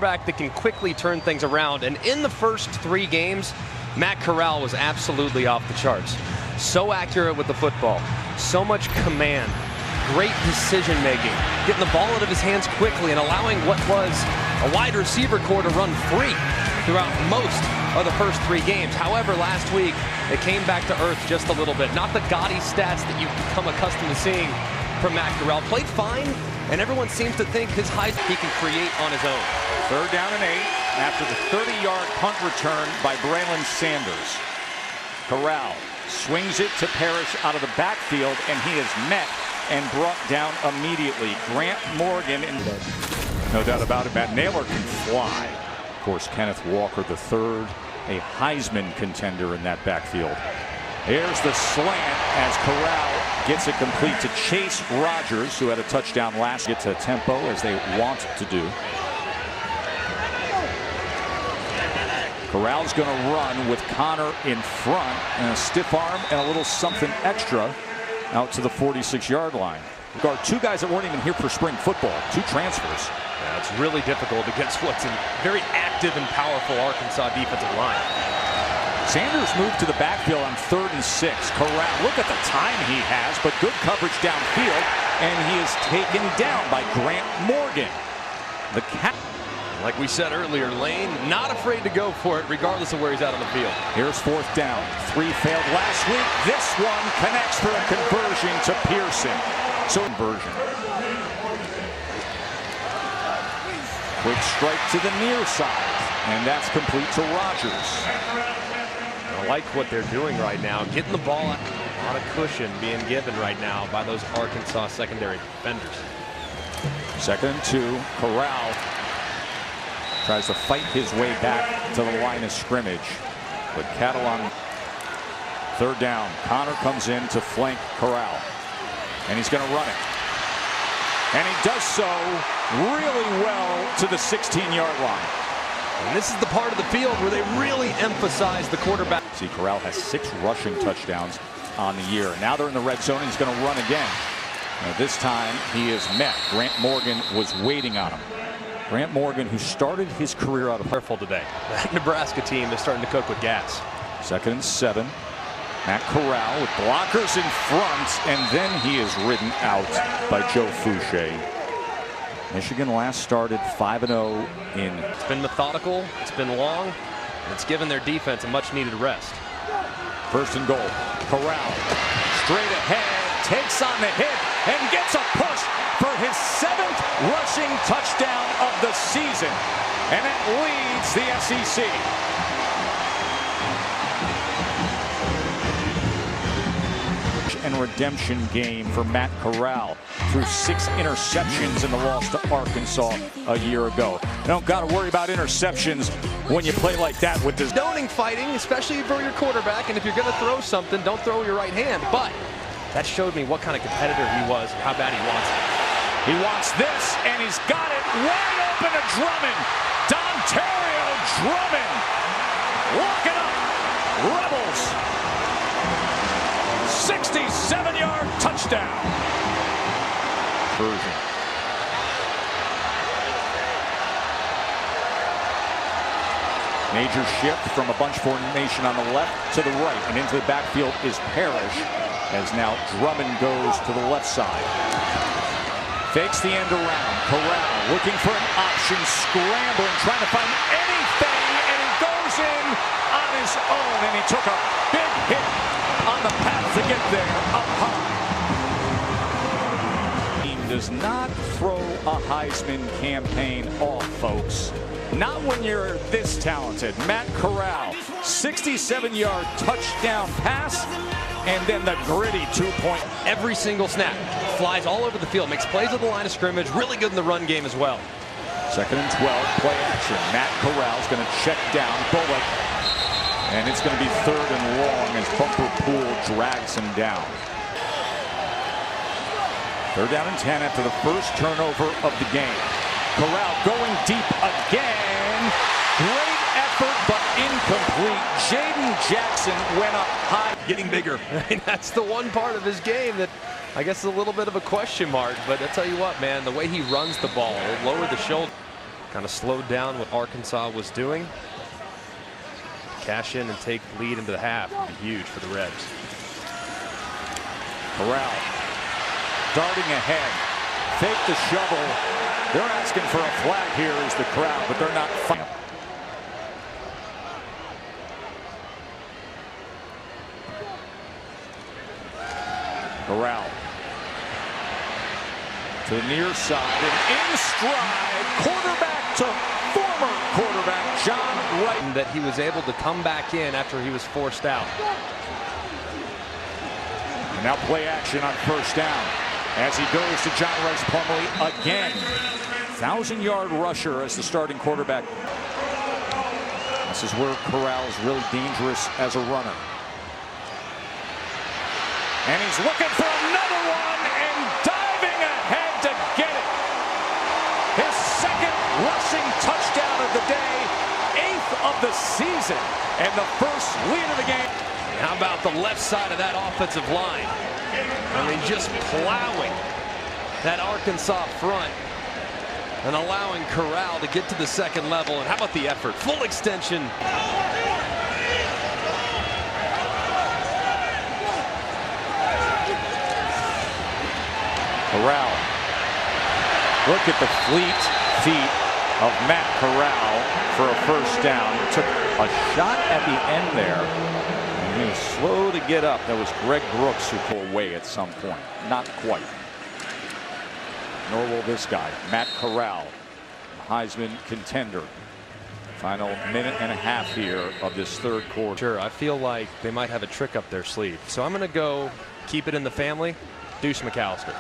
Back that can quickly turn things around, and in the first 3 games, Matt Corral was absolutely off the charts. So accurate with the football, so much command, great decision making, getting the ball out of his hands quickly and allowing what was a wide receiver core to run free throughout most of the first 3 games. However, last week it came back to earth just a little bit. Not the gaudy stats that you've become accustomed to seeing from Matt Corral. Played fine, and everyone seems to think his height he can create on his own. 3rd down and 8 after the 30-yard punt return by Braylon Sanders. Corral swings it to Parrish out of the backfield, and he is met and brought down immediately. Grant Morgan, no doubt about it, Matt Naylor can fly. Of course, Kenneth Walker III, a Heisman contender in that backfield. Here's the slant as Corral gets it complete to Chase Rogers, who had a touchdown last. Get to tempo as they want to do. Corral's going to run with Connor in front, and a stiff arm and a little something extra out to the 46-yard line. Guard 2 guys that weren't even here for spring football, 2 transfers. Yeah, it's really difficult against what's a very active and powerful Arkansas defensive line. Sanders moved to the backfield on 3rd and 6. Corral, look at the time he has, but good coverage downfield, and he is taken down by Grant Morgan. The Like we said earlier, Lane not afraid to go for it regardless of where he's out on the field. Here's 4th down. 3 failed last week. This one connects for a conversion to Pearson. So conversion. Quick strike to the near side, and that's complete to Rogers. I like what they're doing right now, getting the ball, a lot of cushion being given right now by those Arkansas secondary defenders. 2nd and 2. Corral tries to fight his way back to the line of scrimmage, but Catalan. 3rd down. Connor comes in to flank Corral, and he's going to run it, and he does so really well to the 16-yard line. And this is the part of the field where they really emphasize the quarterback. See, Corral has 6 rushing touchdowns on the year. Now they're in the red zone, and he's going to run again. Now this time he is met. Grant Morgan was waiting on him. Grant Morgan, who started his career out of careful today. That Nebraska team is starting to cook with gas. 2nd and 7. Matt Corral with blockers in front, and then he is ridden out by Joe Fouché. Michigan last started 5-0 in. It's been methodical, it's been long, and it's given their defense a much-needed rest. 1st and goal. Corral straight ahead, takes on the hit, and gets a push for his 7th rushing touchdown of the season, and it leads the SEC. And redemption game for Matt Corral through 6 interceptions in the loss to Arkansas a year ago. You don't got to worry about interceptions when you play like that with this. Stoning fighting, especially for your quarterback, and if you're going to throw something, don't throw your right hand. But that showed me what kind of competitor he was and how bad he wants it. He wants this, and he's got it wide open to Drummond. Dontario Drummond. Lock it up. Rebels. 67-yard touchdown. Version. Major shift from a bunch formation on the left to the right, and into the backfield is Parrish, as now Drummond goes to the left side. Fakes the end around. Corral looking for an option, scrambling, trying to find anything, and he goes in on his own, and he took a big hit on the path to get there up high. Team does not throw a Heisman campaign off, folks. Not when you're this talented. Matt Corral, 67-yard touchdown pass, and then the gritty 2-point. Every single snap, flies all over the field, makes plays at the line of scrimmage, really good in the run game as well. 2nd and 12, play action. Matt Corral's going to check down Bullock, and it's going to be 3rd and long as Bumper Poole drags him down. 3rd down and 10 after the first turnover of the game. Corral going deep again. Great effort, but incomplete. Jaden Jackson went up high. Getting bigger. That's the one part of his game that I guess is a little bit of a question mark. But I'll tell you what, man, the way he runs the ball, lower the shoulder. Kind of slowed down what Arkansas was doing. Cash in and take the lead into the half would be huge for the Rebs. Corral darting ahead. Fake the shovel. They're asking for a flag here as the crowd, but they're not fighting. Corral to the near side and in stride. Quarterback to former quarterback John Wright. That he was able to come back in after he was forced out. And now play action on first down as he goes to John Rice Plumlee again. 1,000-yard rusher as the starting quarterback. This is where Corral is really dangerous as a runner. And he's looking for another one and diving ahead to get it. His second rushing touchdown of the day, 8th of the season, and the first lead of the game. How about the left side of that offensive line? I mean, just plowing that Arkansas front and allowing Corral to get to the second level. And how about the effort? Full extension. Corral. Look at the fleet feet of Matt Corral for a first down. Took a shot at the end there. And he was slow to get up. That was Greg Brooks who pulled away at some point. Not quite. Nor will this guy, Matt Corral, Heisman contender. Final minute and a half here of this third quarter. Sure, I feel like they might have a trick up their sleeve. So I'm going to go keep it in the family. Deuce McAllister.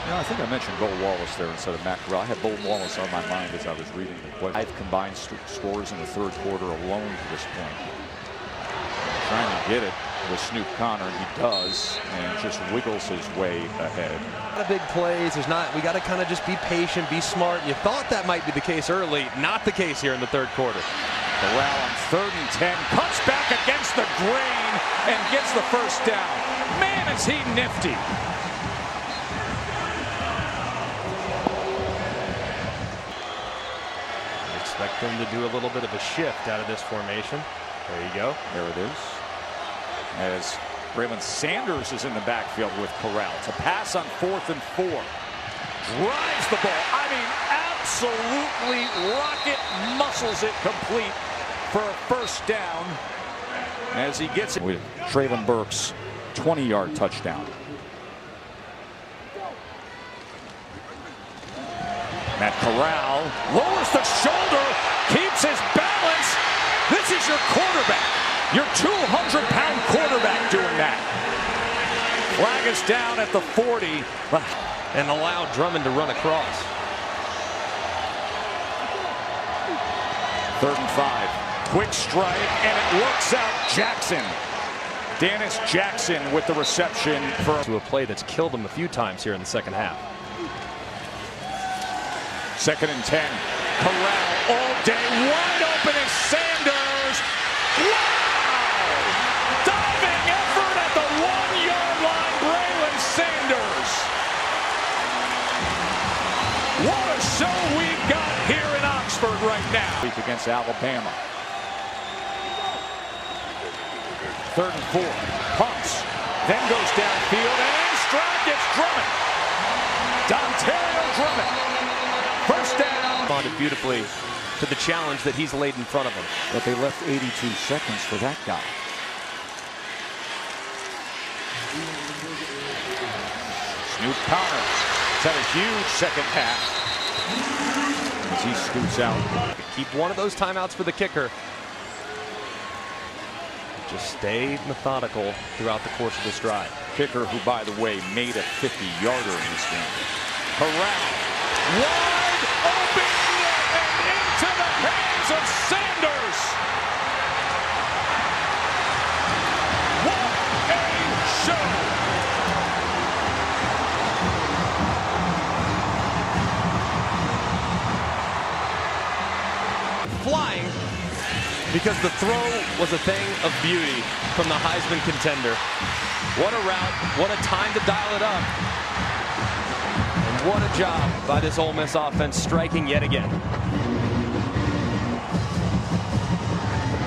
You know, I think I mentioned Bo Wallace there instead of Matt Corral. I had Bo Wallace on my mind as I was reading the play. 5 combined scores in the third quarter alone to this point. Trying to get it with Snoop Connor. He does, and just wiggles his way ahead. A lot of big plays. There's not. We got to kind of just be patient, be smart. You thought that might be the case early. Not the case here in the third quarter. Corral on 3rd and 10. Cuts back against the grain and gets the first down. Man, is he nifty. Expect them to do a little bit of a shift out of this formation. There you go. There it is. As Braylon Sanders is in the backfield with Corral to pass on 4th and 4. Drives the ball. I mean, absolutely rocket muscles it complete for a first down as he gets it with Traylon Burks' 20-yard touchdown. Matt Corral lowers the shoulder, keeps his balance. This is your quarterback, your 200-pound quarterback doing that. Flag is down at the 40. And allow Drummond to run across. 3rd and 5. Quick strike, and it works out Jackson. Dennis Jackson with the reception for to a play that's killed him a few times here in the second half. 2nd and 10. Corral all day. Wide open is Sanders. Wow! Diving effort at the 1-yard line. Braylon Sanders. What a show we've got here in Oxford right now. Week against Alabama. 3rd and 4. Pumps. Then goes downfield and in stride gets Drummond. Dontario Drummond. First down. Responded beautifully to the challenge that he's laid in front of him. But they left 82 seconds for that guy. Snoop Connor has had a huge second half as he scoots out. Keep one of those timeouts for the kicker. Just stay methodical throughout the course of this drive. Kicker who, by the way, made a 50-yarder in this game. Corral. Wide open and into the hands of Sanders. What a show. Flying because the throw was a thing of beauty from the Heisman contender. What a route, what a time to dial it up. And What a job by this Ole Miss offense striking yet again.